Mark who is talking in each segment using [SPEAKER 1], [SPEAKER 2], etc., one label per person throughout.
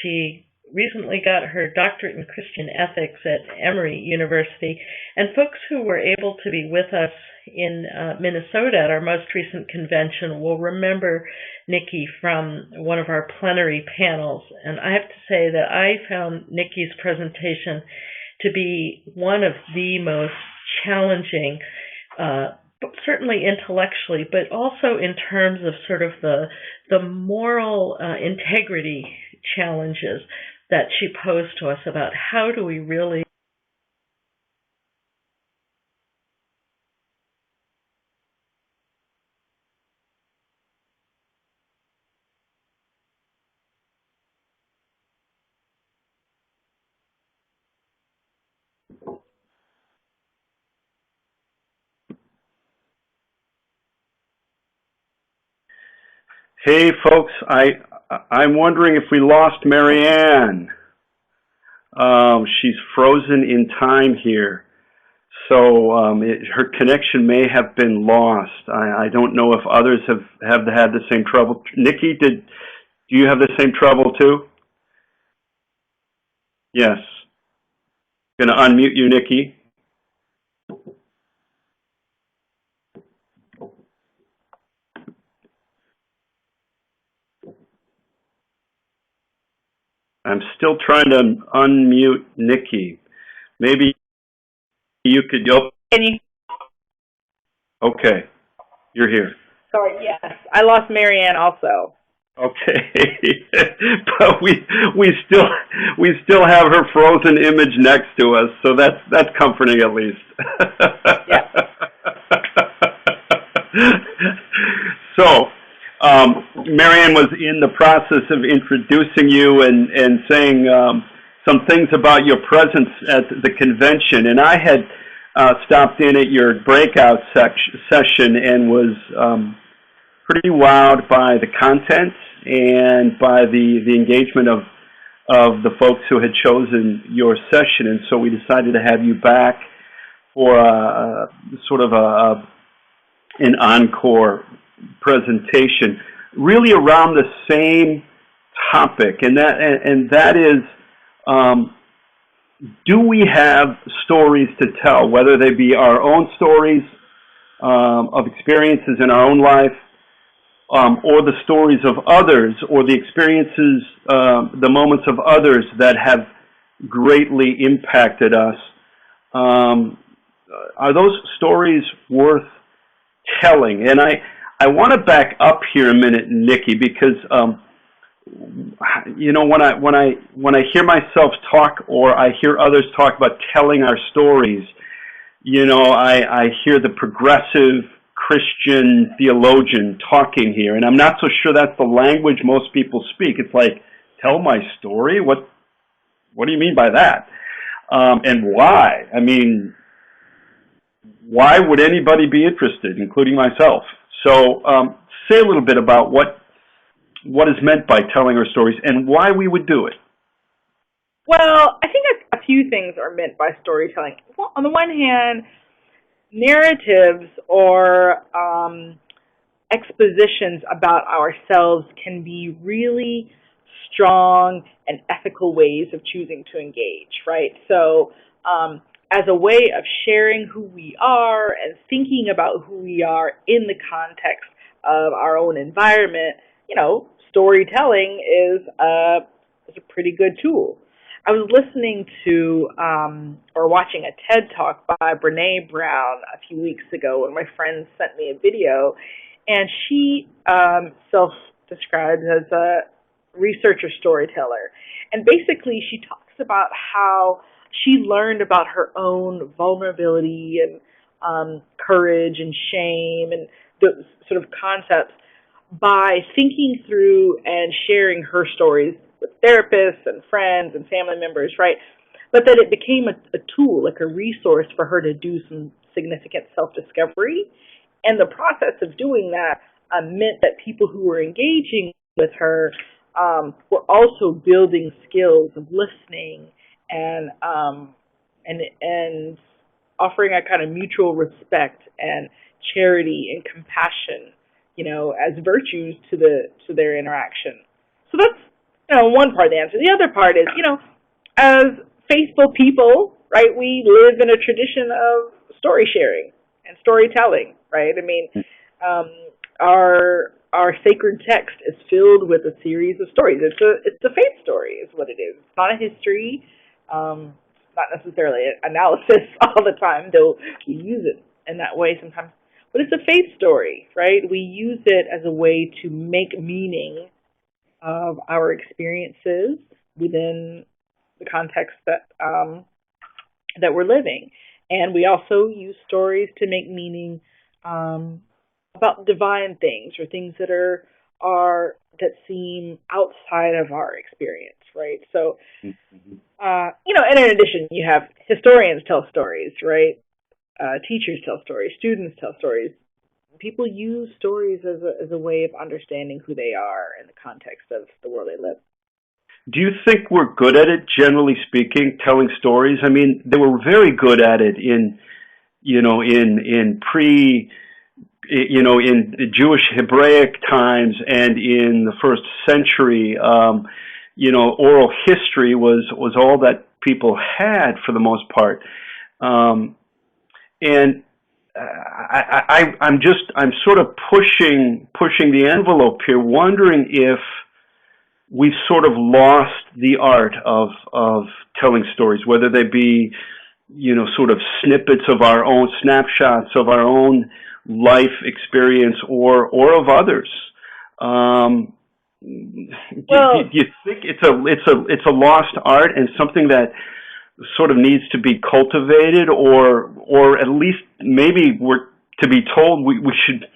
[SPEAKER 1] She recently got her doctorate in Christian ethics at Emory University, and folks who were able to be with us in Minnesota at our most recent convention will remember Nikki from one of our plenary panels. And I have to say that I found Nikki's presentation to be one of the most challenging, certainly intellectually, but also in terms of sort of the moral integrity challenges that she posed to us about how do we really.
[SPEAKER 2] Hey, folks, I'm wondering if we lost Marianne. She's frozen in time here, so her connection may have been lost. I don't know if others have had the same trouble. Nikki, do you have the same trouble too? Yes. Going to unmute you, Nikki. I'm still trying to unmute Nikki. Maybe you could.
[SPEAKER 3] Can you?
[SPEAKER 2] Okay, you're here.
[SPEAKER 3] Sorry, yes, I lost Marianne also.
[SPEAKER 2] Okay, but we still have her frozen image next to us, so that's comforting at least.
[SPEAKER 3] Yeah.
[SPEAKER 2] So, Marianne was in the process of introducing you and saying some things about your presence at the convention, and I had stopped in at your breakout session and was pretty wowed by the content and by the engagement of the folks who had chosen your session, and so we decided to have you back for sort of an encore presentation, really around the same topic, and that is, do we have stories to tell, whether they be our own stories of experiences in our own life, or the stories of others, or the experiences, the moments of others that have greatly impacted us. Are those stories worth telling? And I want to back up here a minute, Nikki, because you know, when I hear myself talk or I hear others talk about telling our stories, you know, I hear the progressive Christian theologian talking here, and I'm not so sure that's the language most people speak. It's like, tell my story? What do you mean by that? And why? I mean, why would anybody be interested, including myself? So say a little bit about what is meant by telling our stories and why we would do it.
[SPEAKER 3] Well, I think a few things are meant by storytelling. Well, on the one hand, narratives or expositions about ourselves can be really strong and ethical ways of choosing to engage, right? So as a way of sharing who we are and thinking about who we are in the context of our own environment, you know, storytelling is a pretty good tool. I was listening to or watching a TED Talk by Brene Brown a few weeks ago, and my friend sent me a video, and she self-described as a researcher storyteller. And basically she talks about how she learned about her own vulnerability and courage and shame and those sort of concepts by thinking through and sharing her stories with therapists and friends and family members, right? But that it became a tool, like a resource for her to do some significant self-discovery. And the process of doing that meant that people who were engaging with her were also building skills of listening and offering a kind of mutual respect and charity and compassion, you know, as virtues to their interaction. So one part of the answer. The other part is, as faithful people, right, we live in a tradition of story sharing and storytelling, right? I mean, our sacred text is filled with a series of stories. It's a faith story, is what it is. It's not a history, not necessarily an analysis all the time, though we use it in that way sometimes. But it's a faith story, right? We use it as a way to make meaning of our experiences within the context that we're living. And we also use stories to make meaning about divine things, or things that that seem outside of our experience, right? So, and in addition, you have historians tell stories, right? Teachers tell stories, students tell stories. People use stories as a way of understanding who they are in the context of the world they live.
[SPEAKER 2] Do you think we're good at it, generally speaking, telling stories? I mean, they were very good at it in Jewish Hebraic times and in the first century. Oral history was all that people had for the most part. And I'm sort of pushing the envelope here, wondering if we've sort of lost the art of telling stories, whether they be, sort of snippets of our own, snapshots of our own life experience or of others. Do you think it's a lost art and something that sort of needs to be cultivated, or at least maybe we're to be told we should,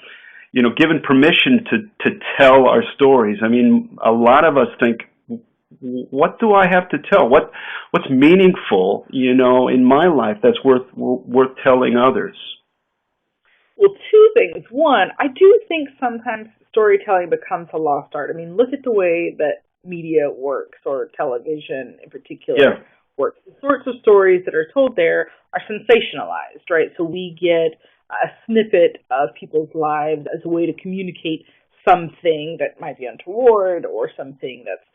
[SPEAKER 2] given permission to tell our stories? I mean, a lot of us think, what do I have to tell? What's meaningful, in my life that's worth telling others?
[SPEAKER 3] Well, two things. One, I do think sometimes storytelling becomes a lost art. I mean, look at the way that media works, or television in particular works. The sorts of stories that are told there are sensationalized, right? So we get a snippet of people's lives as a way to communicate something that might be untoward, or something that's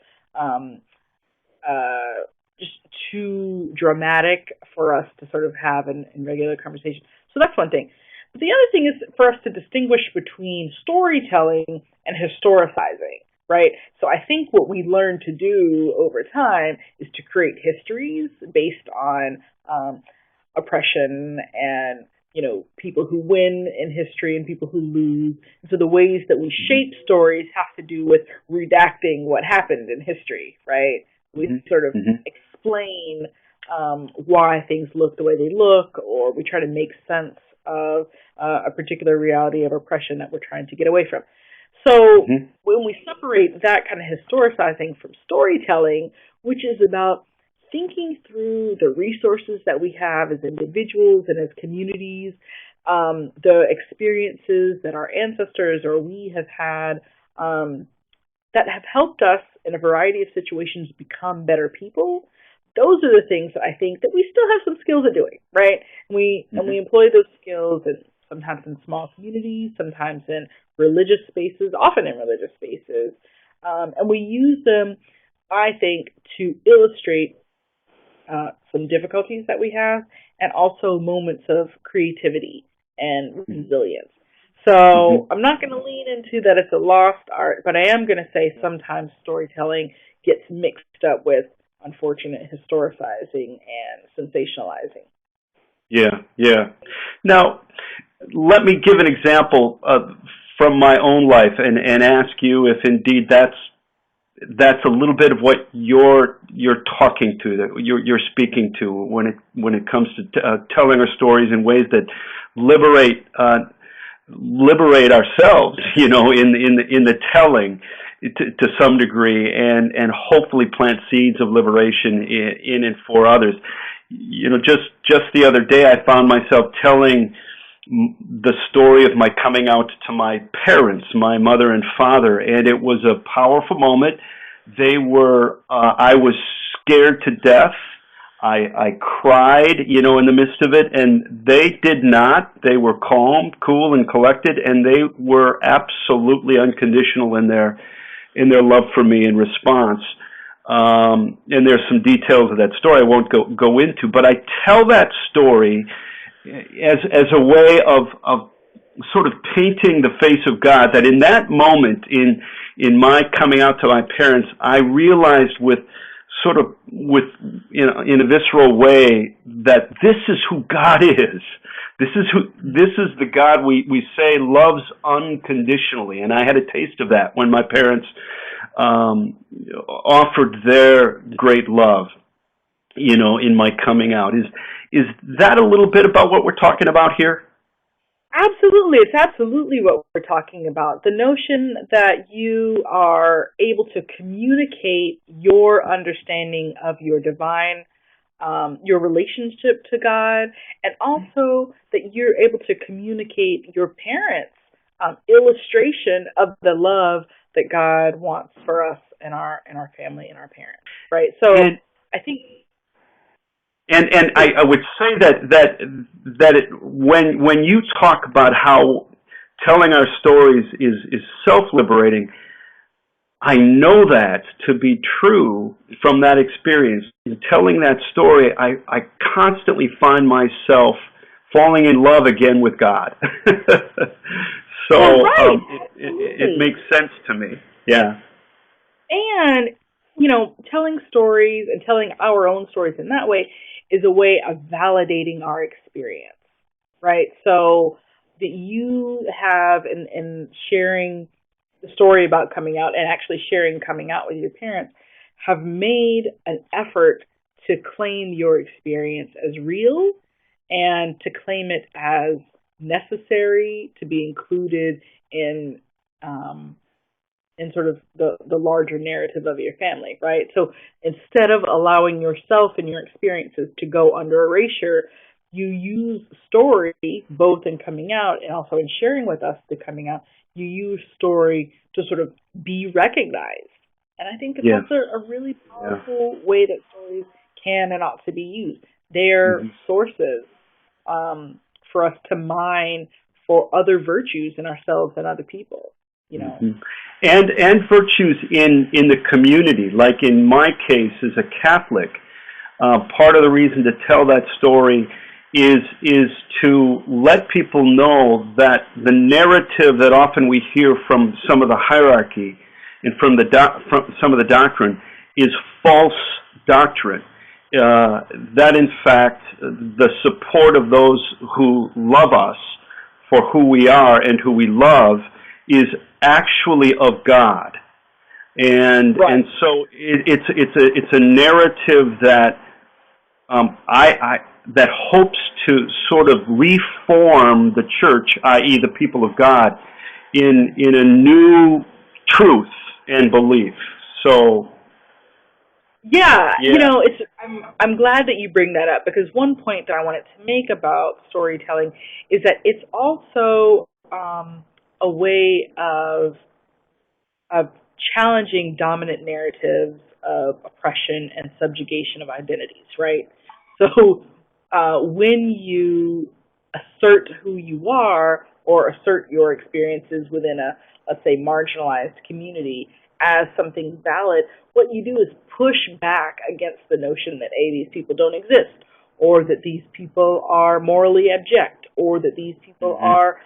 [SPEAKER 3] just too dramatic for us to sort of have in regular conversation. So that's one thing. But the other thing is for us to distinguish between storytelling and historicizing, right? So I think what we learn to do over time is to create histories based on oppression and, people who win in history and people who lose. And so the ways that we shape stories have to do with redacting what happened in history, right? We sort of explain why things look the way they look, or we try to make sense of a particular reality of oppression that we're trying to get away from. So when we separate that kind of historicizing from storytelling, which is about thinking through the resources that we have as individuals and as communities, the experiences that our ancestors or we have had that have helped us in a variety of situations become better people, those are the things that I think that we still have some skills at doing, right? And we employ those skills sometimes in small communities, sometimes in religious spaces, often in religious spaces. And we use them, I think, to illustrate some difficulties that we have, and also moments of creativity and resilience. So I'm not going to lean into that it's a lost art, but I am going to say sometimes storytelling gets mixed up with unfortunate historicizing and sensationalizing.
[SPEAKER 2] Yeah. Now, let me give an example from my own life and ask you if indeed that's a little bit of what you're talking to, that you're speaking to when it comes to telling our stories in ways that liberate ourselves, in the telling to some degree, and hopefully plant seeds of liberation in and for others. Just the other day, I found myself telling the story of my coming out to my parents, my mother and father, and it was a powerful moment. I was scared to death. I cried, in the midst of it, and they did not. They were calm, cool, and collected, and they were absolutely unconditional in their love for me in response. and there's some details of that story I won't go into, but I tell that story as a way of sort of painting the face of God, that in that moment, in my coming out to my parents, I realized in a visceral way that this is who God is. This is the God we say loves unconditionally, and I had a taste of that when my parents offered their great love, in my coming out. Is that a little bit about what we're talking about here?
[SPEAKER 3] Absolutely. It's absolutely what we're talking about. The notion that you are able to communicate your understanding of your divine, your relationship to God, and also that you're able to communicate your parents' illustration of the love that God wants for us and our family and our parents, right? So I think...
[SPEAKER 2] And I would say that when you talk about how telling our stories is self-liberating, I know that to be true from that experience. In telling that story, I constantly find myself falling in love again with God. So
[SPEAKER 3] right.
[SPEAKER 2] it makes sense to me. Yeah.
[SPEAKER 3] And, telling stories and telling our own stories in that way is a way of validating our experience, right? So that you have, in sharing the story about coming out and actually sharing coming out with your parents, have made an effort to claim your experience as real and to claim it as necessary to be included in sort of the larger narrative of your family, right? So instead of allowing yourself and your experiences to go under erasure, you use story, both in coming out and also in sharing with us the coming out, you use story to sort of be recognized. And I think that's a really powerful way that stories can and ought to be used. They're sources for us to mine for other virtues in ourselves and other people.
[SPEAKER 2] And virtues in the community. Like in my case as a Catholic, part of the reason to tell that story is to let people know that the narrative that often we hear from some of the hierarchy and from some of the doctrine is false doctrine. That in fact the support of those who love us for who we are and who we love is actually of God, and so it's a narrative that that hopes to sort of reform the church, i.e., the people of God, in a new truth and belief. So
[SPEAKER 3] I'm glad that you bring that up, because one point that I wanted to make about storytelling is that it's also a way of challenging dominant narratives of oppression and subjugation of identities, right? So when you assert who you are or assert your experiences within a, let's say, marginalized community as something valid, what you do is push back against the notion that, A, these people don't exist, or that these people are morally abject, or that these people are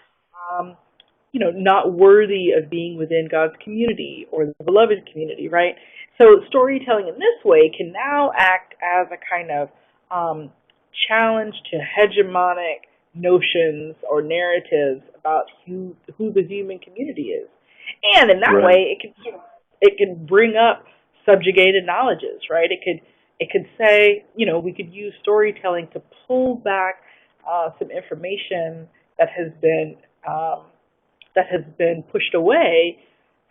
[SPEAKER 3] not worthy of being within God's community or the beloved community, right? So storytelling in this way can now act as a kind of challenge to hegemonic notions or narratives about who the human community is. And in that way, it can bring up subjugated knowledges, right? It could say, we could use storytelling to pull back some information that has been pushed away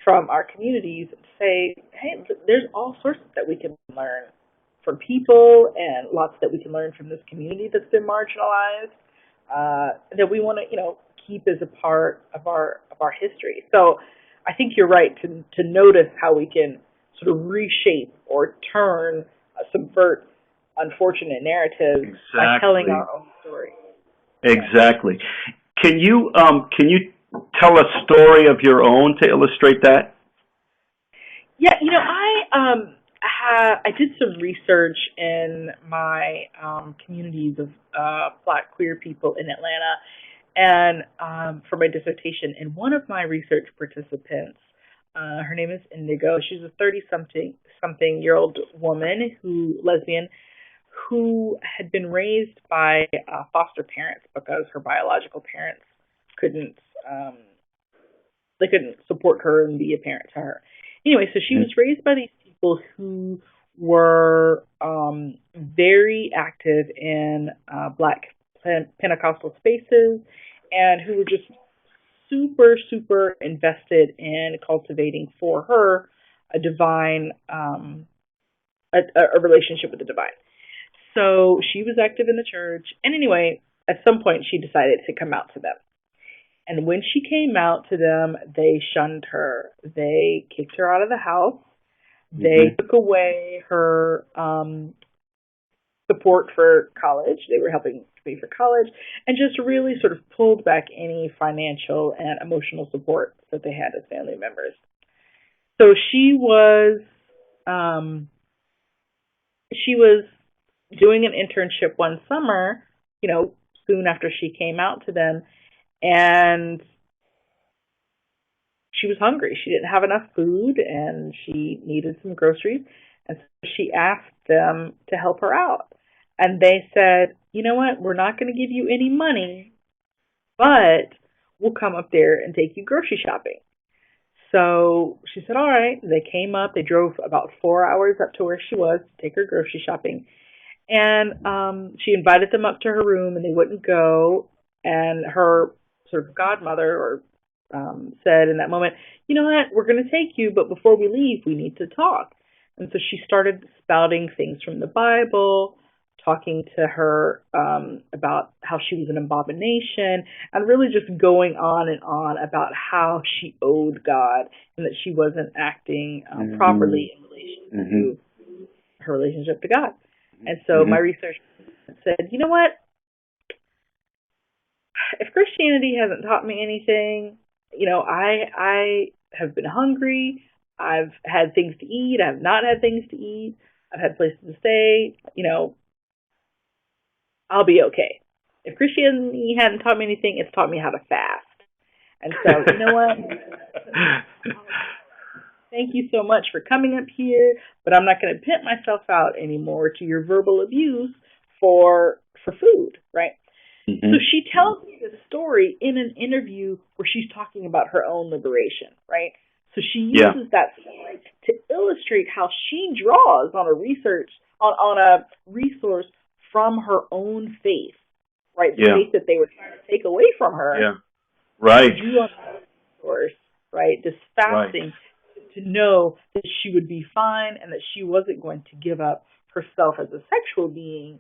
[SPEAKER 3] from our communities, and say, hey, there's all sorts that we can learn from people, and lots that we can learn from this community that's been marginalized, that we want to, keep as a part of our history. So I think you're right to notice how we can sort of reshape or turn, subvert unfortunate narratives by telling our own story.
[SPEAKER 2] Exactly. Can you tell a story of your own to illustrate that?
[SPEAKER 3] Yeah, I did some research in my communities of Black queer people in Atlanta, and for my dissertation. And one of my research participants, her name is Indigo. She's a 30-something-year-old woman, lesbian, who had been raised by foster parents because her biological parents couldn't they couldn't support her and be a parent to her. Anyway, so she was raised by these people who were very active in Black Pentecostal spaces, and who were just super, super invested in cultivating for her a divine, a relationship with the divine. So she was active in the church, and anyway, at some point she decided to come out to them. And when she came out to them, they shunned her. They kicked her out of the house. They took away her support for college. They were helping to pay for college, and just really sort of pulled back any financial and emotional support that they had as family members. So she was doing an internship one summer, soon after she came out to them, and she was hungry. She didn't have enough food, and she needed some groceries. And so she asked them to help her out. And they said, you know what, we're not going to give you any money, but we'll come up there and take you grocery shopping. So she said, all right. They came up. They drove about 4 hours up to where she was to take her grocery shopping. And she invited them up to her room, and they wouldn't go. And her sort of godmother said in that moment, you know what, we're going to take you, but before we leave, we need to talk. And so she started spouting things from the Bible, talking to her about how she was an abomination, and really just going on and on about how she owed God and that she wasn't acting properly in relation to her relationship to God. And so my research said, you know what, if Christianity hasn't taught me anything, I have been hungry. I've had things to eat. I've not had things to eat. I've had places to stay. I'll be okay. If Christianity hadn't taught me anything, it's taught me how to fast. And so, you know what? Thank you so much for coming up here, but I'm not going to pimp myself out anymore to your verbal abuse for food, right? So she tells me this story in an interview where she's talking about her own liberation, right? So she uses that story to illustrate how she draws on a resource from her own faith, right? The faith that they were trying to take away from her.
[SPEAKER 2] Yeah. Right.
[SPEAKER 3] She drew on that resource, right? This fasting to know that she would be fine and that she wasn't going to give up herself as a sexual being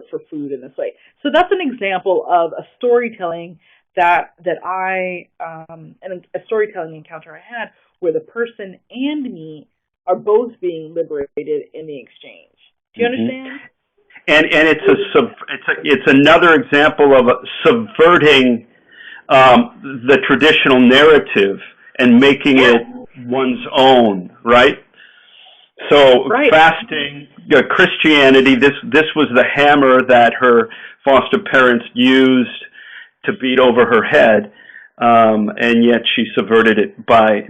[SPEAKER 3] for food in this way. So that's an example of a storytelling that I and a storytelling encounter I had where the person and me are both being liberated in the exchange. Do you understand?
[SPEAKER 2] And it's another example of subverting the traditional narrative and making it one's own, right? So fasting, Christianity, this was the hammer that her foster parents used to beat over her head, and yet she subverted it by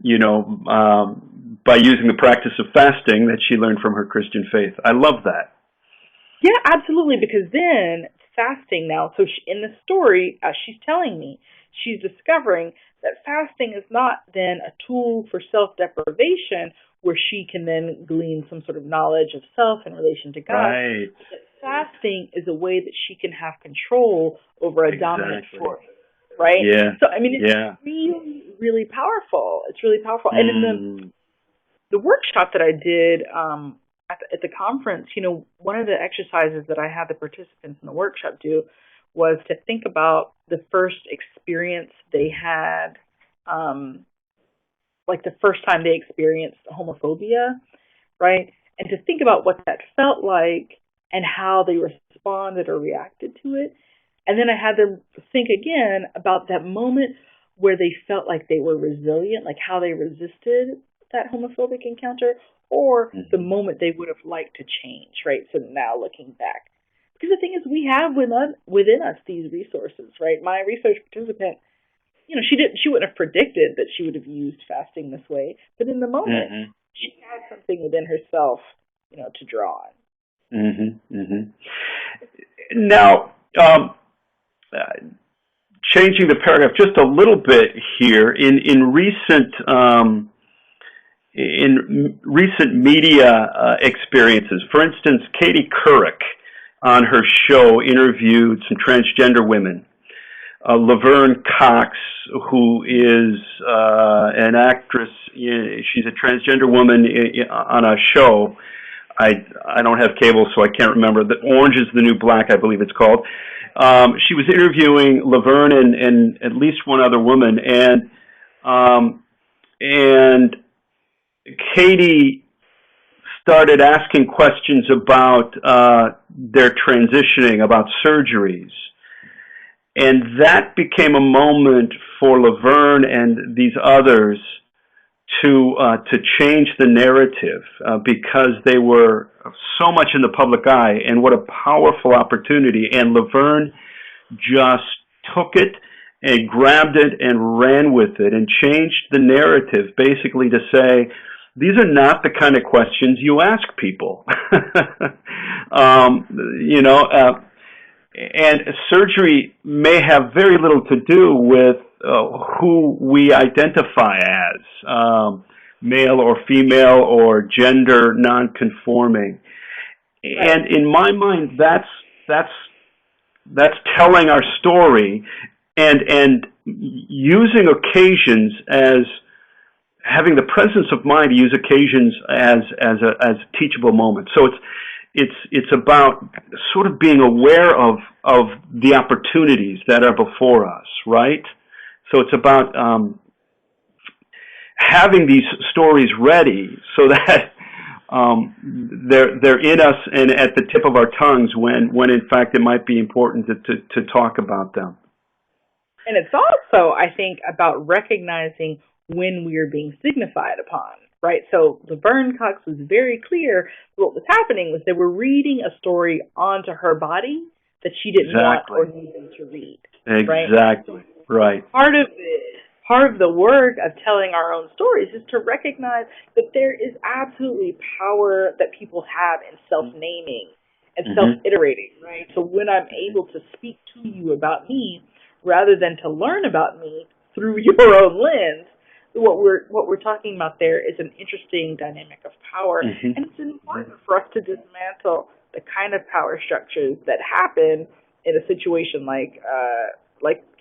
[SPEAKER 2] using the practice of fasting that she learned from her Christian faith. I love that.
[SPEAKER 3] Yeah, absolutely, because then fasting now, so in the story, as she's telling me, she's discovering that fasting is not then a tool for self-deprivation where she can then glean some sort of knowledge of self in relation to God.
[SPEAKER 2] Right.
[SPEAKER 3] That fasting is a way that she can have control over a dominant force, right?
[SPEAKER 2] Yeah.
[SPEAKER 3] So, I mean, it's really, really powerful. It's really powerful. And in the workshop that I did at the conference, one of the exercises that I had the participants in the workshop do was to think about the first experience they had, like the first time they experienced homophobia, right? And to think about what that felt like and how they responded or reacted to it. And then I had them think again about that moment where they felt like they were resilient, like how they resisted that homophobic encounter, or the moment they would have liked to change, right? So now looking back. Because the thing is, we have within us these resources, right? My research participant, she wouldn't have predicted that she would have used fasting this way, but in the moment, she had something within herself, to draw on.
[SPEAKER 2] Now, changing the paragraph just a little bit here, in recent media experiences, for instance, Katie Couric on her show interviewed some transgender women. Laverne Cox, who is an actress, she's a transgender woman on a show. I don't have cable, so I can't remember. The Orange is the New Black, I believe it's called. She was interviewing Laverne and at least one other woman, and Katie started asking questions about their transitioning, about surgeries. And that became a moment for Laverne and these others to change the narrative because they were so much in the public eye, and what a powerful opportunity. And Laverne just took it and grabbed it and ran with it and changed the narrative basically to say, these are not the kind of questions you ask people. And surgery may have very little to do with who we identify as, male or female or gender non-conforming. Right. And in my mind, that's telling our story and using occasions as having the presence of mind to use occasions as teachable moments. So it's about sort of being aware of the opportunities that are before us, right? So it's about having these stories ready so that they're in us and at the tip of our tongues when in fact it might be important to talk about them.
[SPEAKER 3] And it's also, I think, about recognizing when we are being signified upon, right? So Laverne Cox was very clear what was happening was they were reading a story onto her body that she didn't want or need them to read.
[SPEAKER 2] Exactly. Right.
[SPEAKER 3] Part of the work of telling our own stories is to recognize that there is absolutely power that people have in self-naming and self-iterating, right? So when I'm able to speak to you about me rather than to learn about me through your own lens, what we're talking about there is an interesting dynamic of power, and it's important for us to dismantle the kind of power structures that happen in a situation like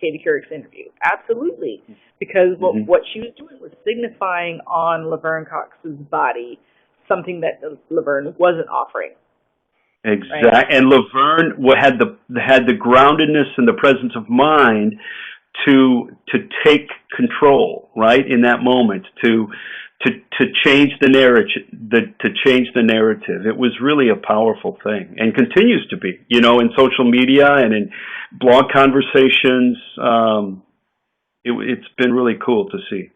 [SPEAKER 3] Katie Couric's interview. Absolutely, because what she was doing was signifying on Laverne Cox's body something that Laverne wasn't offering.
[SPEAKER 2] Exactly, right? And Laverne had the groundedness and the presence of mind to take control, right, in that moment, to change the narrative. It was really a powerful thing, and continues to be. In social media and in blog conversations, it's been really cool to see.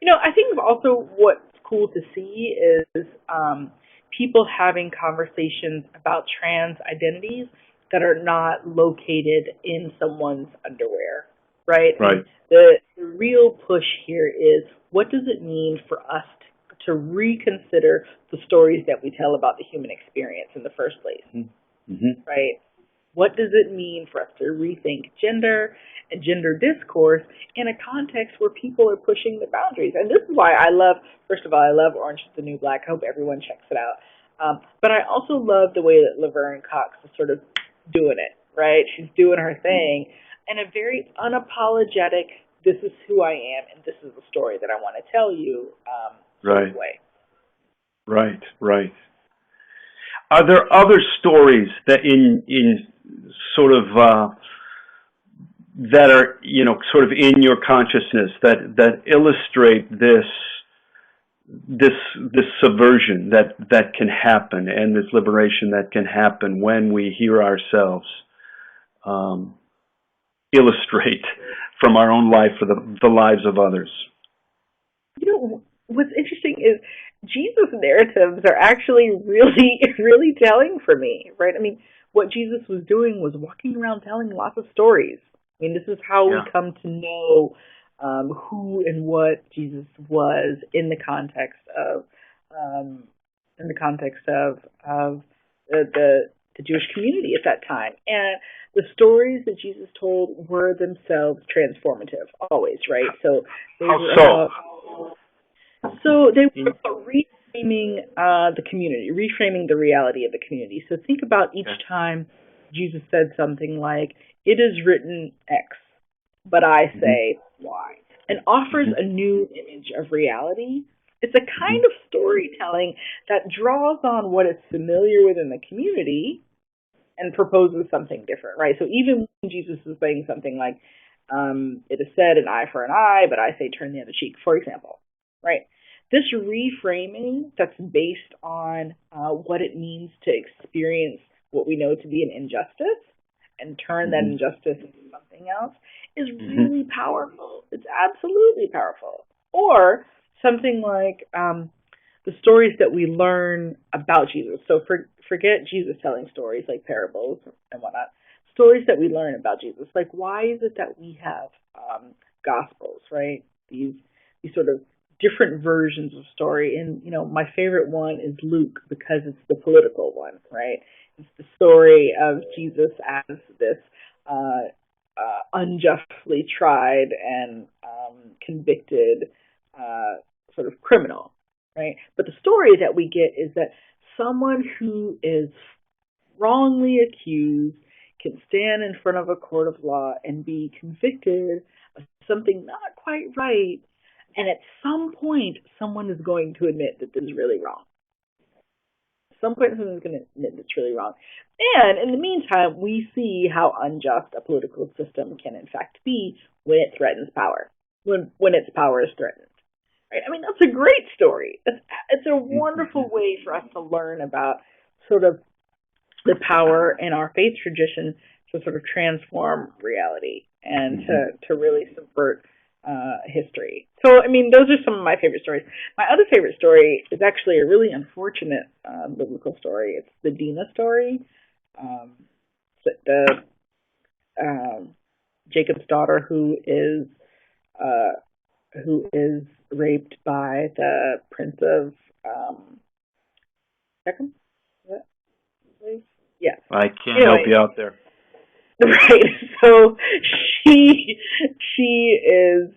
[SPEAKER 3] I think also what's cool to see is people having conversations about trans identities that are not located in someone's underwear, right?
[SPEAKER 2] Right.
[SPEAKER 3] The real push here is, what does it mean for us to reconsider the stories that we tell about the human experience in the first place, right? What does it mean for us to rethink gender and gender discourse in a context where people are pushing the boundaries? And this is why I love Orange is the New Black. I hope everyone checks it out. But I also love the way that Laverne Cox is sort of doing it, right? She's doing her thing in a very unapologetic, this is who I am and this is the story that I want to tell you sort of way.
[SPEAKER 2] Right. Are there other stories that in sort of that are sort of in your consciousness that illustrate this subversion that can happen and this liberation that can happen when we hear ourselves illustrate from our own life for the lives of others?
[SPEAKER 3] what's interesting is Jesus' narratives are actually really, really telling for me, right? I mean, what Jesus was doing was walking around telling lots of stories. I mean, this is how we come to know who and what Jesus was in the context of the Jewish community at that time. And the stories that Jesus told were themselves transformative, always, right? So they were about reframing the community, reframing the reality of the community. So think about each time Jesus said something like, "It is written X, but I say Y," and offers a new image of reality. It's a kind of storytelling that draws on what is familiar within the community and proposes something different, right? So even when Jesus is saying something like, "It is said an eye for an eye, but I say turn the other cheek," for example, right? This reframing that's based on what it means to experience what we know to be an injustice and turn that injustice into something else is really powerful. It's absolutely powerful. Or something like the stories that we learn about Jesus. So forget Jesus telling stories like parables and whatnot. Stories that we learn about Jesus. Like, why is it that we have gospels, right? These sort of different versions of story. And, my favorite one is Luke because it's the political one, right? It's the story of Jesus as this unjustly tried and convicted sort of criminal, right? But the story that we get is that someone who is wrongly accused can stand in front of a court of law and be convicted of something not quite right, and at some point, someone is going to admit that this is really wrong. At some point, someone's going to admit it's really wrong. And in the meantime, we see how unjust a political system can in fact be when it threatens power, when its power is threatened. Right? I mean, that's a great story. It's a wonderful way for us to learn about sort of the power in our faith tradition to sort of transform reality and to really subvert history. So, I mean, those are some of my favorite stories. My other favorite story is actually a really unfortunate biblical story. It's the Dinah story. Jacob's daughter who is raped by the prince of Shechem. Yeah.
[SPEAKER 2] I can't help you out there.
[SPEAKER 3] Right. So she is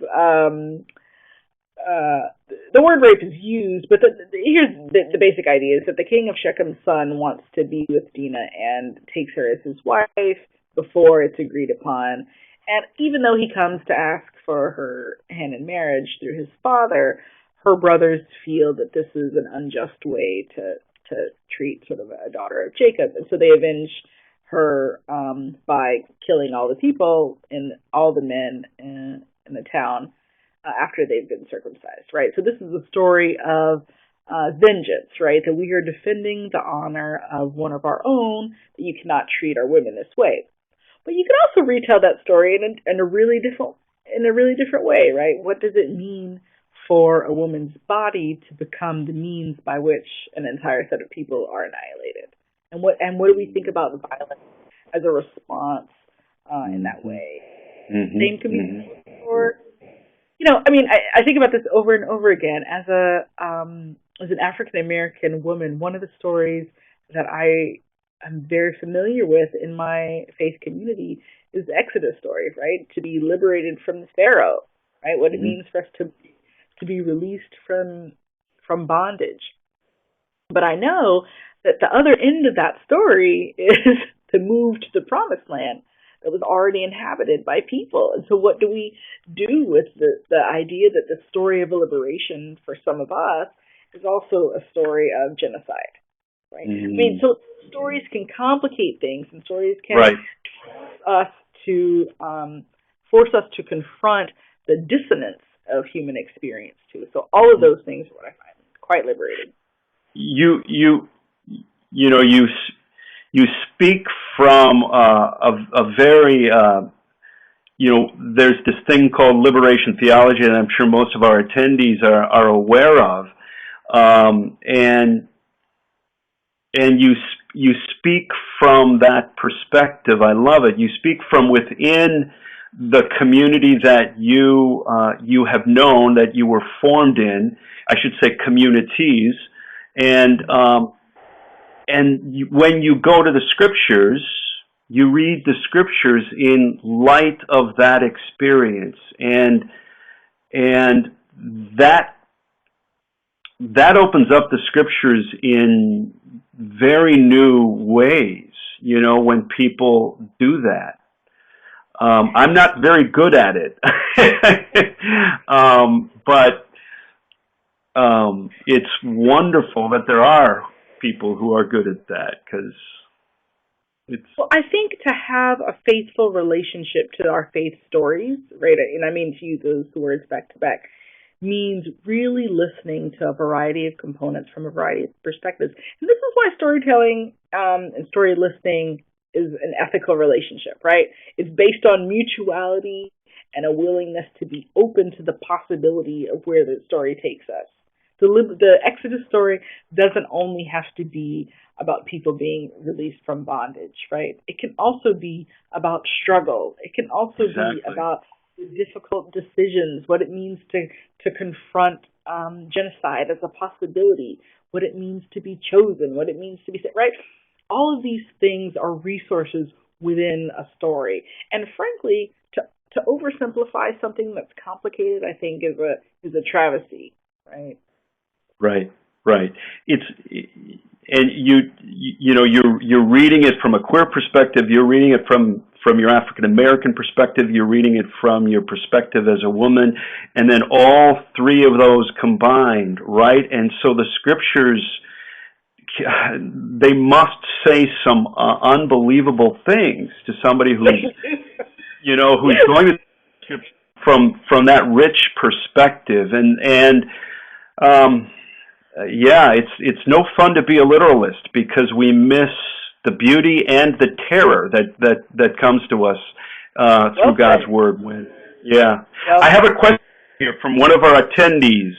[SPEAKER 3] the word rape is used, but here's the basic idea is that the king of Shechem's son wants to be with Dinah and takes her as his wife before it's agreed upon. And even though he comes to ask for her hand in marriage through his father, her brothers feel that this is an unjust way to treat sort of a daughter of Jacob, and so they avenge her by killing all the people and all the men in the town after they've been circumcised, right? So this is a story of vengeance, right? That we are defending the honor of one of our own, that you cannot treat our women this way. But you can also retell that story in a really different way, right? What does it mean for a woman's body to become the means by which an entire set of people are annihilated? And what do we think about violence as a response in that way? Same can be for, I mean, I think about this over and over again. As an African American woman, one of the stories that I'm very familiar with in my faith community is the Exodus story, right? To be liberated from the Pharaoh, right? What it means for us to be released from bondage. But I know that the other end of that story is to move to the promised land that was already inhabited by people. And so what do we do with the idea that the story of liberation for some of us is also a story of genocide, right? I mean, so stories can complicate things, and stories can force us to confront the dissonance of human experience too. So all of those things are what I find quite liberating. You
[SPEAKER 2] speak from a very there's this thing called liberation theology, and I'm sure most of our attendees are aware of. And you speak from that perspective. I love it. You speak from within the community that you have known, that you were formed in. I should say communities. And when you go to the scriptures, you read the scriptures in light of that experience, and that opens up the scriptures in very new ways, when people do that. I'm not very good at it, but it's wonderful that there are people who are good at that, because
[SPEAKER 3] Well, I think to have a faithful relationship to our faith stories, right, and I mean to use those words back to back, means really listening to a variety of components from a variety of perspectives. And this is why storytelling and story listening is an ethical relationship, right? It's based on mutuality and a willingness to be open to the possibility of where the story takes us. The Exodus story doesn't only have to be about people being released from bondage, right? It can also be about struggle. It can also be about difficult decisions, what it means to confront genocide as a possibility, what it means to be chosen, what it means to be set, right? All of these things are resources within a story. And frankly, to oversimplify something that's complicated, I think is a travesty, right?
[SPEAKER 2] Right. And you're reading it from a queer perspective. You're reading it from your African American perspective. You're reading it from your perspective as a woman, and then all three of those combined, right? And so the scriptures, they must say some unbelievable things to somebody who's who's going to from that rich perspective, and it's no fun to be a literalist, because we miss the beauty and the terror that comes to us through God's word. I have a question here from one of our attendees,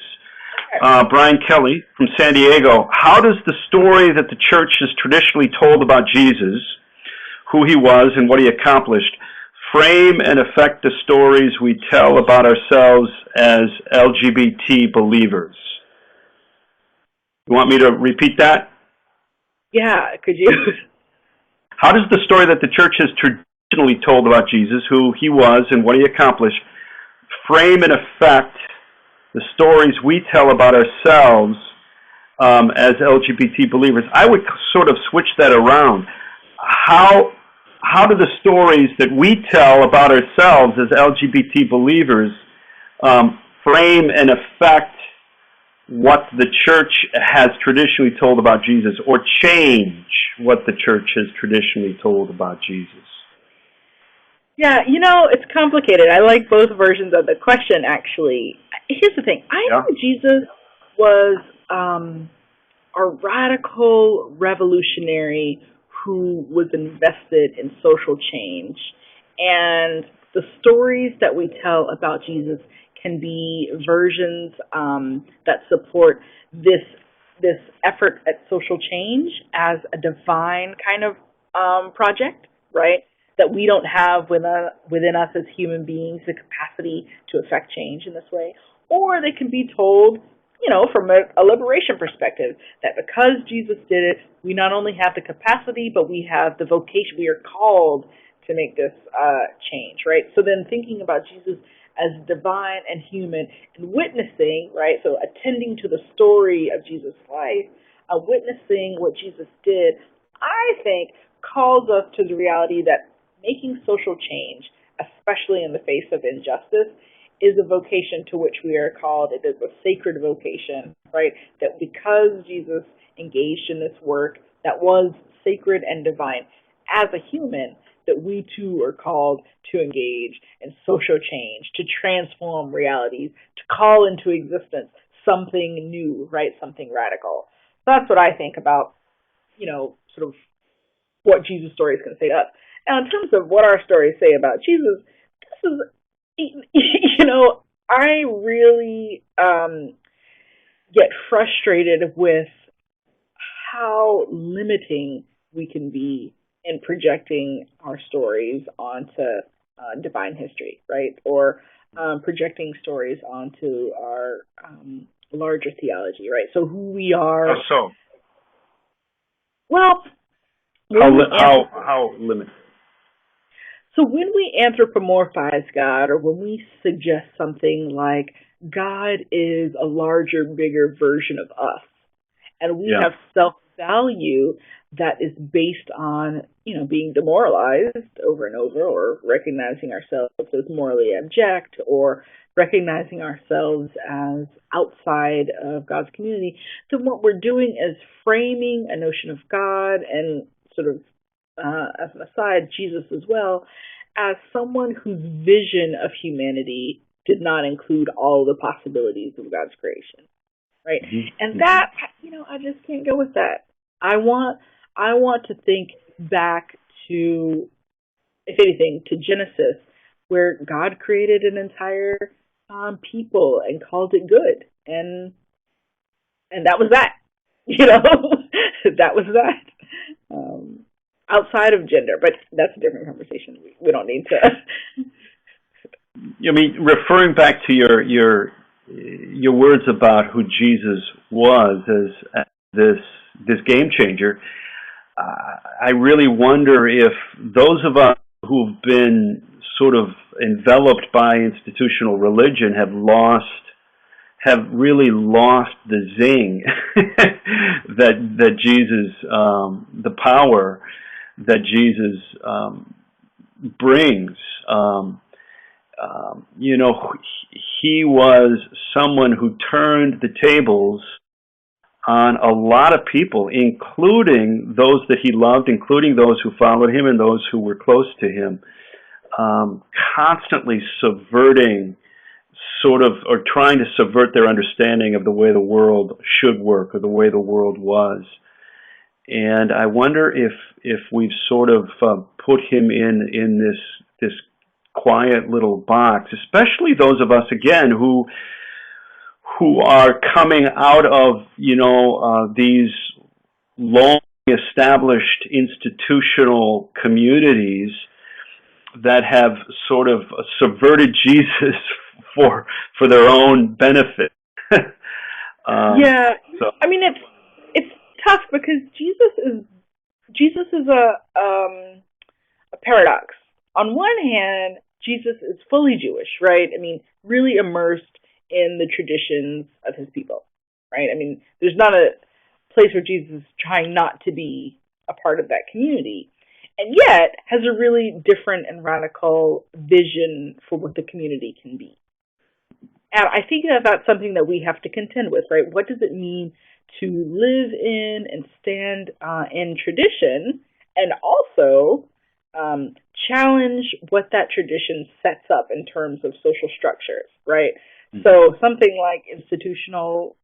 [SPEAKER 2] Brian Kelly from San Diego. How does the story that the church has traditionally told about Jesus, who he was and what he accomplished, frame and affect the stories we tell about ourselves as LGBT believers? You want me to repeat that?
[SPEAKER 3] Yeah, could you?
[SPEAKER 2] How does the story that the church has traditionally told about Jesus, who he was and what he accomplished, frame and affect the stories we tell about ourselves as LGBT believers? I would sort of switch that around. How do the stories that we tell about ourselves as LGBT believers frame and affect what the church has traditionally told about Jesus, or change what the church has traditionally told about Jesus?
[SPEAKER 3] Yeah, it's complicated. I like both versions of the question, actually. Here's the thing. I think Jesus was a radical revolutionary who was invested in social change. And the stories that we tell about Jesus can be versions that support this effort at social change as a divine kind of project, right? That we don't have within us as human beings the capacity to affect change in this way. Or they can be told, from a liberation perspective, that because Jesus did it, we not only have the capacity, but we have the vocation. We are called to make this change, right? So then thinking about Jesus as divine and human and witnessing, right? So attending to the story of Jesus' life, witnessing what Jesus did, I think calls us to the reality that making social change, especially in the face of injustice, is a vocation to which we are called. It is a sacred vocation, right? That because Jesus engaged in this work that was sacred and divine as a human, that we too are called to engage in social change, to transform realities, to call into existence something new, right? Something radical. That's what I think about, sort of what Jesus' stories can say to us. Now, in terms of what our stories say about Jesus, you know, I really get frustrated with how limiting we can be in projecting our stories onto divine history, right? Or projecting stories onto our larger theology, right? So who we are.
[SPEAKER 2] How so?
[SPEAKER 3] Well,
[SPEAKER 2] How limited?
[SPEAKER 3] so when we anthropomorphize God, or when we suggest something like God is a larger, bigger version of us, and we
[SPEAKER 2] Yeah.
[SPEAKER 3] have self-value that is based on, being demoralized over and over, or recognizing ourselves as morally abject, or recognizing ourselves as outside of God's community, then what we're doing is framing a notion of God, and sort of, as an aside, Jesus as well, as someone whose vision of humanity did not include all the possibilities of God's creation. Right.
[SPEAKER 2] Mm-hmm.
[SPEAKER 3] And that, I just can't go with that. I want to think back to, if anything, to Genesis, where God created an entire people and called it good. And that was that. That was that. Outside of gender, but that's a different conversation. We don't need to.
[SPEAKER 2] I mean, referring back to your words about who Jesus was as this game changer, I really wonder if those of us who've been sort of enveloped by institutional religion have really lost the zing that Jesus, the power that Jesus brings. He was someone who turned the tables on a lot of people, including those that he loved, including those who followed him and those who were close to him, constantly subverting or trying to subvert their understanding of the way the world should work or the way the world was. And I wonder if we've sort of put him in this quiet little box, especially those of us, again, who are coming out of, these long established institutional communities that have sort of subverted Jesus for their own benefit.
[SPEAKER 3] Yeah.
[SPEAKER 2] So.
[SPEAKER 3] I mean, it's tough because Jesus is a paradox. On one hand, Jesus is fully Jewish, right? I mean, really immersed in the traditions of his people, right? I mean, there's not a place where Jesus is trying not to be a part of that community, and yet has a really different and radical vision for what the community can be. And I think that that's something that we have to contend with, right? What does it mean to live in and stand in tradition, and also challenge what that tradition sets up in terms of social structures, right? Mm-hmm. So something like institutional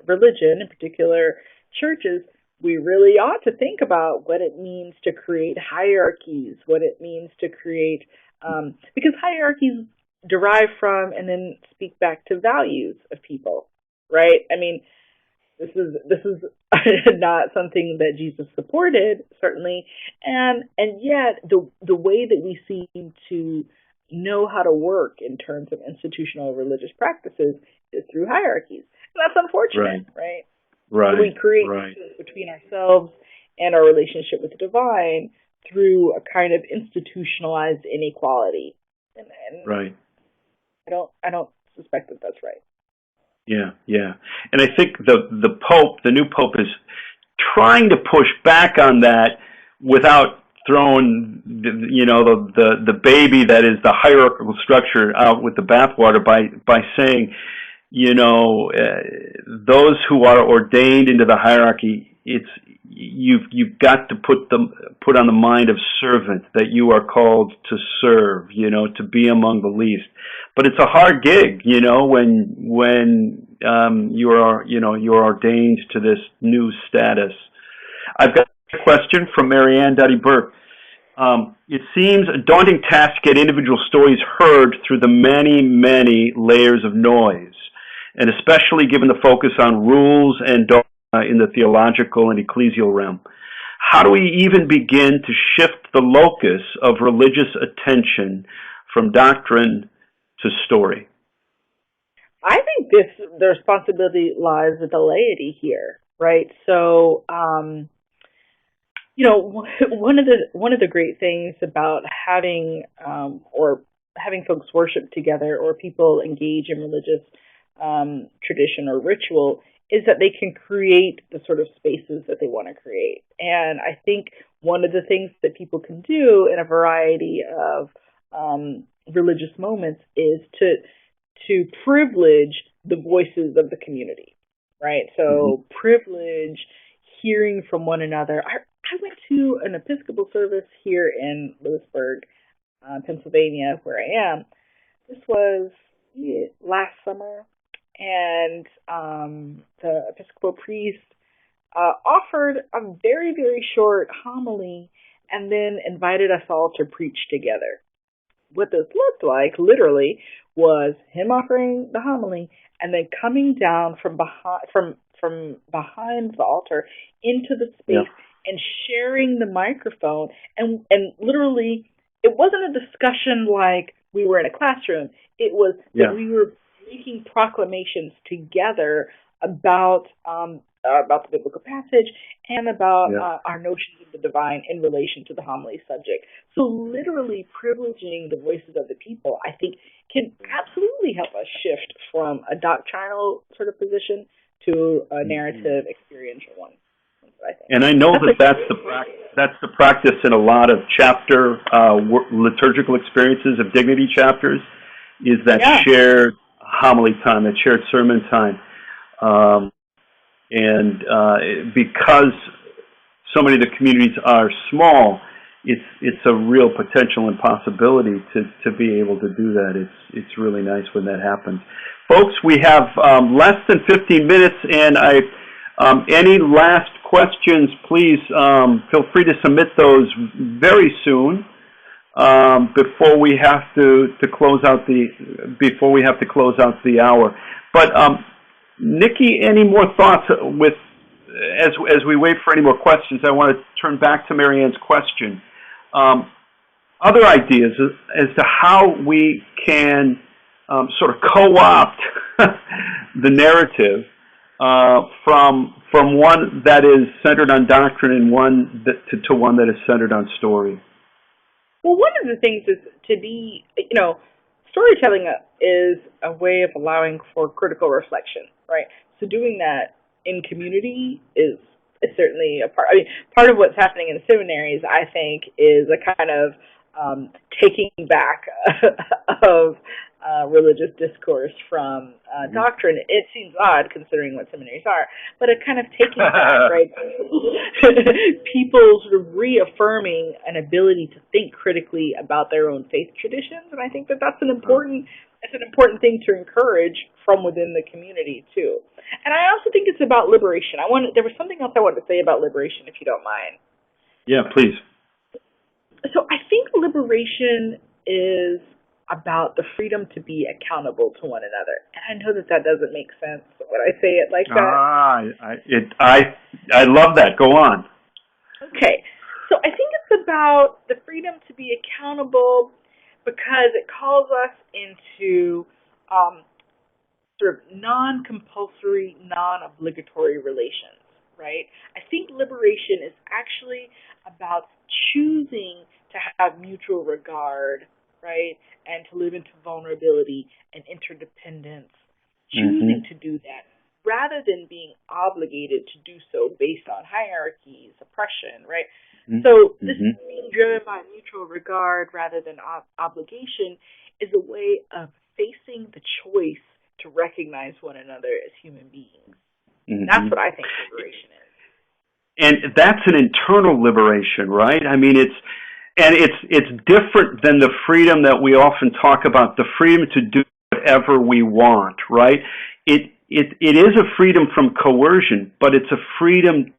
[SPEAKER 3] religion, in particular churches, we really ought to think about what it means to create hierarchies, what it means to create, because hierarchies derive from and then speak back to values of people, right? I mean, this is not something that Jesus supported, certainly, and yet the way that we seem to know how to work in terms of institutional religious practices is through hierarchies, and that's unfortunate, right?
[SPEAKER 2] Right.
[SPEAKER 3] We create between ourselves and our relationship with the divine through a kind of institutionalized inequality, and
[SPEAKER 2] right.
[SPEAKER 3] I don't suspect that that's right.
[SPEAKER 2] Yeah. And I think the Pope, the new Pope, is trying to push back on that without throwing the baby that is the hierarchical structure out with the bathwater by saying, those who are ordained into the hierarchy, you've got to put on the mind of servant, that you are called to serve, to be among the least. But it's a hard gig, when you're ordained to this new status. I've got a question from Marianne Duddy Burke. It seems a daunting task to get individual stories heard through the many, many layers of noise, and especially given the focus on rules and dogma in the theological and ecclesial realm. How do we even begin to shift the locus of religious attention from doctrine to story?
[SPEAKER 3] I think the responsibility lies with the laity here, right? So, one of the great things about having folks worship together, or people engage in religious tradition or ritual, is that they can create the sort of spaces that they want to create. And I think one of the things that people can do in a variety of religious moments is to privilege the voices of the community, right? So privilege hearing from one another. I went to an Episcopal service here in Lewisburg, Pennsylvania, where I am. This was last summer, and the Episcopal priest offered a very, very short homily and then invited us all to preach together. What this looked like, literally, was him offering the homily and then coming down from behind the altar into the space and sharing the microphone. And literally, it wasn't a discussion like we were in a classroom. It was that we were making proclamations together about the biblical passage and about our notions of the divine in relation to the homily subject. So literally privileging the voices of the people, I think, can absolutely help us shift from a doctrinal sort of position to a narrative, experiential one. I think.
[SPEAKER 2] And I know that's the practice in a lot of chapter liturgical experiences of dignity chapters, is that shared homily time, that shared sermon time. Because so many of the communities are small, it's a real potential and possibility to be able to do that. It's really nice when that happens. Folks, we have less than 15 minutes, and any last questions, please feel free to submit those very soon before we have to close out the hour. But Nikki, any more thoughts as we wait for any more questions? I want to turn back to Marianne's question. Other ideas as to how we can sort of co-opt the narrative from one that is centered on doctrine and one to one that is centered on story.
[SPEAKER 3] Well, one of the things is to be, storytelling is a way of allowing for critical reflection, right? So doing that in community is certainly a part. I mean, part of what's happening in seminaries, I think, is a kind of taking back of religious discourse from doctrine. It seems odd considering what seminaries are, but a kind of taking back, right? People sort of reaffirming an ability to think critically about their own faith traditions, and I think that's an important thing to encourage from within the community too. And I also think it's about liberation. There was something else I wanted to say about liberation, if you don't mind.
[SPEAKER 2] Yeah, please.
[SPEAKER 3] So I think liberation is about the freedom to be accountable to one another. And I know that doesn't make sense when I say it like that.
[SPEAKER 2] I love that. Go on.
[SPEAKER 3] Okay. So I think it's about the freedom to be accountable because it calls us into sort of non-compulsory, non-obligatory relations, right? I think liberation is actually about choosing to have mutual regard, right, and to live into vulnerability and interdependence, choosing to do that rather than being obligated to do so based on hierarchies, oppression, right? So this being driven by mutual regard rather than obligation is a way of facing the choice to recognize one another as human beings. That's what I think liberation is.
[SPEAKER 2] And that's an internal liberation, right? I mean, it's different than the freedom that we often talk about, the freedom to do whatever we want, right? It is a freedom from coercion, but it's a freedom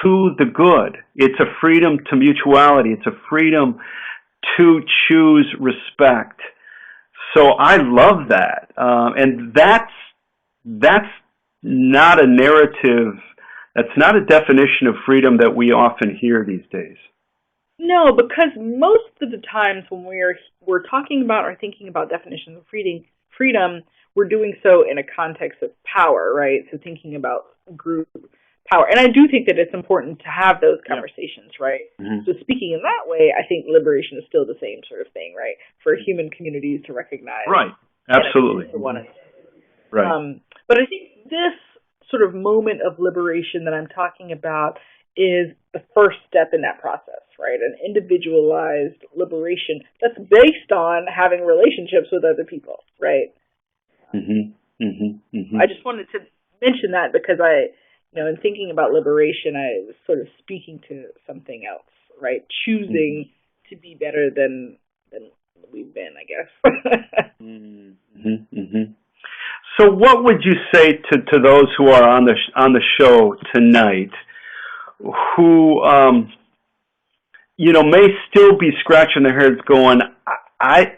[SPEAKER 2] to the good. It's a freedom to mutuality. It's a freedom to choose respect. So I love that. And that's not a narrative, that's not a definition of freedom that we often hear these days.
[SPEAKER 3] No, because most of the times when we're talking about or thinking about definitions of freedom, we're doing so in a context of power, right? So thinking about group power. And I do think that it's important to have those conversations, right? Mm-hmm. So speaking in that way, I think liberation is still the same sort of thing, right? For human communities to recognize.
[SPEAKER 2] Right. Absolutely.
[SPEAKER 3] Right. But I think this sort of moment of liberation that I'm talking about is the first step in that process, right? An individualized liberation that's based on having relationships with other people, right?
[SPEAKER 2] Mm-hmm. Mm-hmm. Mm-hmm.
[SPEAKER 3] I just wanted to mention that because in thinking about liberation, I was sort of speaking to something else, right? Choosing to be better than we've been, I guess.
[SPEAKER 2] Mm-hmm. Mm-hmm. So what would you say to those who are on the show tonight who may still be scratching their heads going, I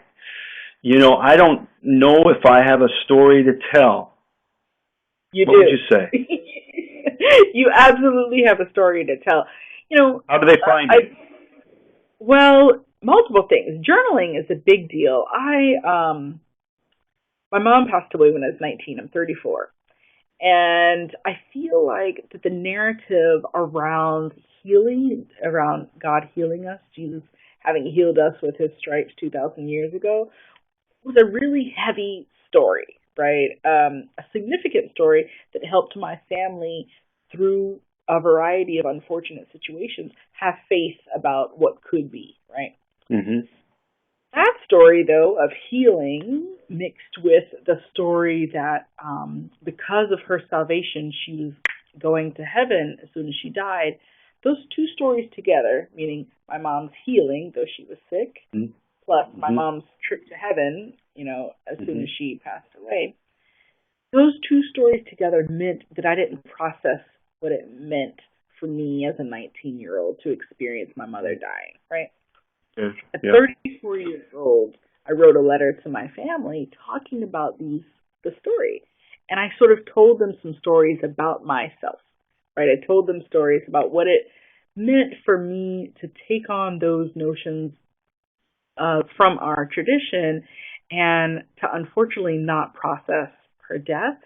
[SPEAKER 2] don't know if I have a story to tell?
[SPEAKER 3] You
[SPEAKER 2] what
[SPEAKER 3] do.
[SPEAKER 2] Would you say?
[SPEAKER 3] You absolutely have a story to tell.
[SPEAKER 2] How do they find it?
[SPEAKER 3] Well, multiple things. Journaling is a big deal. My mom passed away when I was 19. I'm 34. And I feel like that the narrative around healing, around God healing us, Jesus having healed us with his stripes 2,000 years ago, was a really heavy story, right? A significant story that helped my family through a variety of unfortunate situations have faith about what could be, right?
[SPEAKER 2] Mm-hmm.
[SPEAKER 3] That story, though, of healing mixed with the story that because of her salvation, she was going to heaven as soon as she died, those two stories together, meaning my mom's healing, though she was sick, plus my mom's trip to heaven, as soon as she passed away, those two stories together meant that I didn't process what it meant for me as a 19-year-old to experience my mother dying, right?
[SPEAKER 2] Yeah.
[SPEAKER 3] At 34 years old, I wrote a letter to my family talking about the story. And I sort of told them some stories about myself, right? I told them stories about what it meant for me to take on those notions from our tradition and to unfortunately not process her death.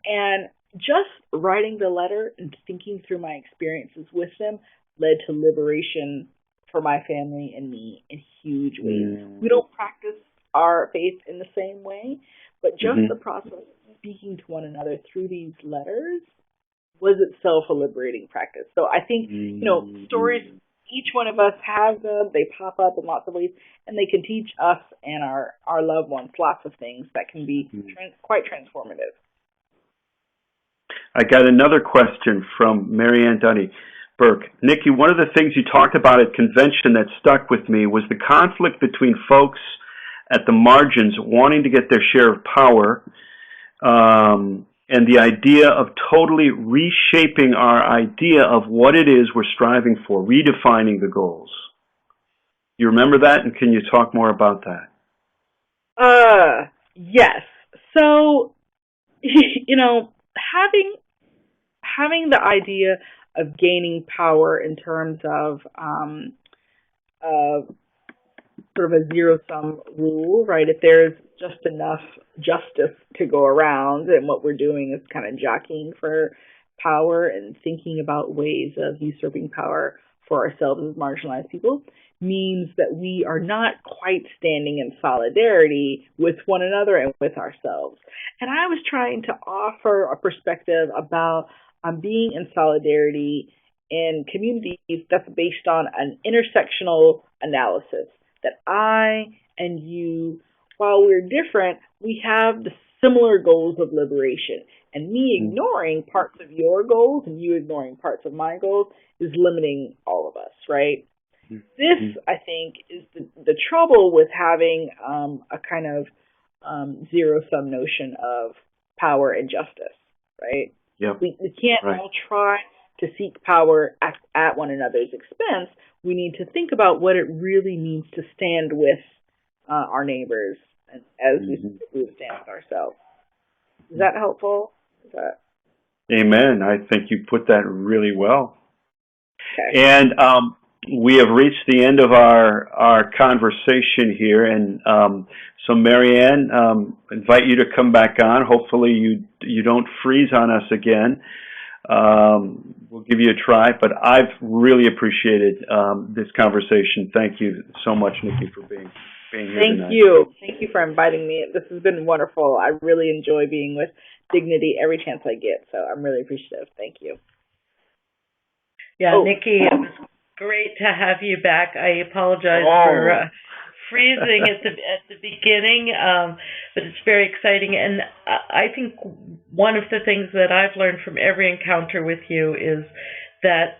[SPEAKER 3] And just writing the letter and thinking through my experiences with them led to liberation for my family and me in huge ways. We don't practice our faith in the same way, but just the process of speaking to one another through these letters was itself a liberating practice. So I think, stories, each one of us has them, they pop up in lots of ways, and they can teach us and our loved ones lots of things that can be quite transformative.
[SPEAKER 2] I got another question from Marianne Dunny. Burke. Nikki, one of the things you talked about at convention that stuck with me was the conflict between folks at the margins wanting to get their share of power and the idea of totally reshaping our idea of what it is we're striving for, redefining the goals. You remember that, and can you talk more about that?
[SPEAKER 3] Yes. So, having the idea of gaining power in terms of sort of a zero-sum rule, right? If there's just enough justice to go around, and what we're doing is kind of jockeying for power and thinking about ways of usurping power for ourselves as marginalized people, means that we are not quite standing in solidarity with one another and with ourselves. And I was trying to offer a perspective about being in solidarity in communities that's based on an intersectional analysis, that I and you, while we're different, we have the similar goals of liberation. And me ignoring parts of your goals and you ignoring parts of my goals is limiting all of us, right? This, I think, is the trouble with having a kind of zero-sum notion of power and justice, right?
[SPEAKER 2] Yep.
[SPEAKER 3] We can't all try to seek power at one another's expense. We need to think about what it really means to stand with our neighbors as we stand with ourselves. Is that helpful?
[SPEAKER 2] Amen. I think you put that really well.
[SPEAKER 3] Okay.
[SPEAKER 2] And we have reached the end of our conversation here, and so Marianne, invite you to come back on. Hopefully you don't freeze on us again. We'll give you a try, but I've really appreciated this conversation. Thank you so much, Nikki, for being here tonight.
[SPEAKER 3] Thank you for inviting me. This has been wonderful. I really enjoy being with Dignity every chance I get, so I'm really appreciative. Thank you.
[SPEAKER 1] Yeah, Nikki, it was great to have you back. I apologize for freezing at the beginning, but it's very exciting. And I think one of the things that I've learned from every encounter with you is that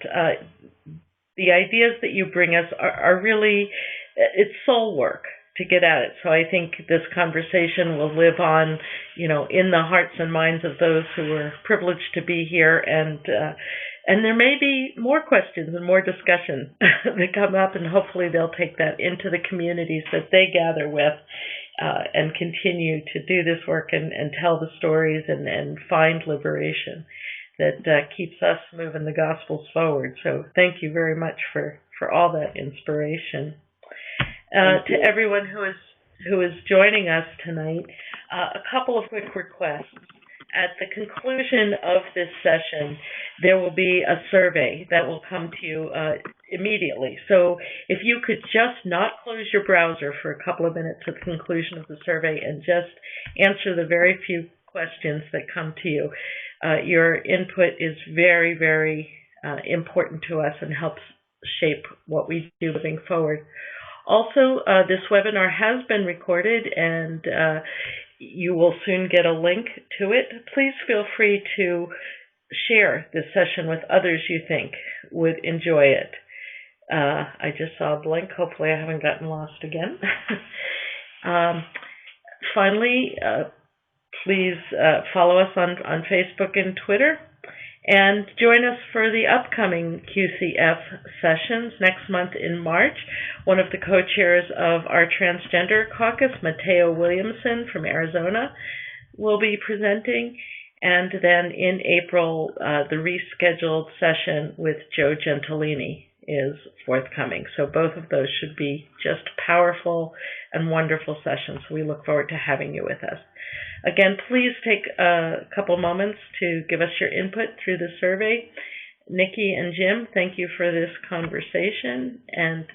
[SPEAKER 1] the ideas that you bring us are really, it's soul work to get at it. So I think this conversation will live on, in the hearts and minds of those who are privileged to be here, and there may be more questions and more discussion that come up, and hopefully they'll take that into the communities that they gather with and continue to do this work and tell the stories and find liberation that keeps us moving the Gospels forward. So thank you very much for all that inspiration. To everyone who is joining us tonight, a couple of quick requests. At the conclusion of this session, there will be a survey that will come to you immediately. So if you could just not close your browser for a couple of minutes at the conclusion of the survey and just answer the very few questions that come to you, your input is very, very important to us and helps shape what we do moving forward. Also, this webinar has been recorded, and you will soon get a link to it. Please feel free to share this session with others you think would enjoy it. I just saw a blink. Hopefully I haven't gotten lost again. Finally, please follow us on Facebook and Twitter. And join us for the upcoming QCF sessions next month in March. One of the co-chairs of our Transgender Caucus, Mateo Williamson from Arizona, will be presenting. And then in April, the rescheduled session with Joe Gentilini is forthcoming. So both of those should be just powerful and wonderful sessions. We look forward to having you with us. Again, please take a couple moments to give us your input through the survey. Nikki and Jim, thank you for this conversation, and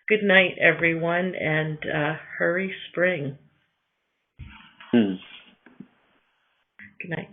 [SPEAKER 1] good night, everyone, and hurry spring. Good night.